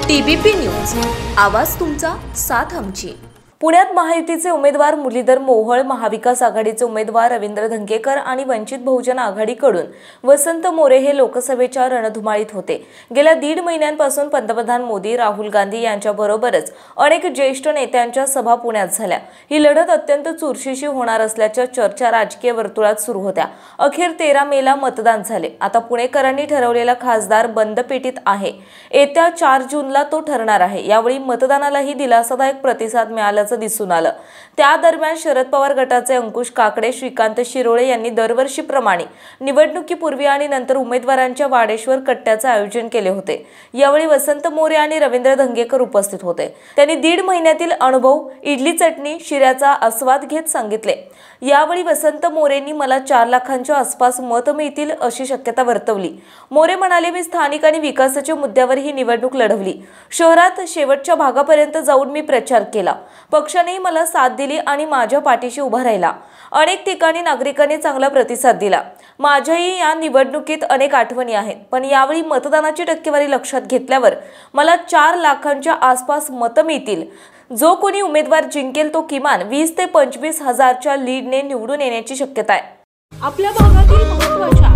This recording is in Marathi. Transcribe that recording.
TBP न्यूज, आवाज तुमचा, साथ आमची। पुण्यात महायुतीचे उमेदवार मुरलीधर मोहोळ, महाविकास आघाडीचे उमेदवार रवींद्र धंगेकर आणि वंचित बहुजन आघाडीकडून वसंत मोरे हे लोकसभेच्या रणधुमाळीत होते। गेल्या 1.5 महिन्यांपासून पंतप्रधान मोदी, राहुल गांधी यांच्याबरोबरच अनेक ज्येष्ठ नेत्यांच्या सभा पुण्यात झाल्या। ही लढत अत्यंत चुरशीची होणार असल्याच्या चर्चा राजकीय वर्तुळात सुरू होत्या। अखेर 13 मेला मतदान झाले। आता पुणेकरांनी ठरवलेला खासदार बंद पेटीत आहे। येत्या 4 जूनला तो ठरणार आहे। यावेळी मतदानालाही दिलासादायक प्रतिसाद मिळाल्याचं दिसून आलं। त्या दरम्यान शरद पवार गटाचे अंकुश काकडे, श्रीकांत शिरोळे यांनी दरवर्षीप्रमाणे निवडणुकीपूर्वी आणि नंतर उमेदवारांच्या वाडेश्वर कट्ट्याचे आयोजन केले होते। यावेळी वसंत मोरे आणि रवींद्र धंगेकर उपस्थित होते। त्यांनी 1.5 महिन्यातील अनुभव, इडली चटणी, शिऱ्याचा आस्वाद घेत सांगितले। यावेळी वसंत मोरेंनी मला 4 लाखांच्या आसपास मत मिळतील अशी शक्यता वर्तवली। मोरे म्हणाले, मी स्थानिक आणि विकासाच्या मुद्द्यावर ही निवडणूक लढवली। शहरात शेवटच्या भागापर्यंत जाऊन मी प्रचार केला। पक्षानेही मला साथ दिली आणि माझ्या पाठीशी उभा राहिला। अनेक ठिकाणी नागरिकांनी चांगला प्रतिसाद दिला। माझ्याही या निवडणुकीत अनेक आठवणी आहेत, पण यावेळी मतदानाची टक्केवारी लक्षात घेतल्यावर मला 4 लाखांच्या आसपास मतं मिळतील। जो कोणी उमेदवार जिंकेल तो किमान 20 ते 25 हजारच्या लीडने निवडून येण्याची शक्यता आहे। आपल्या भागातील महत्त्वाच्या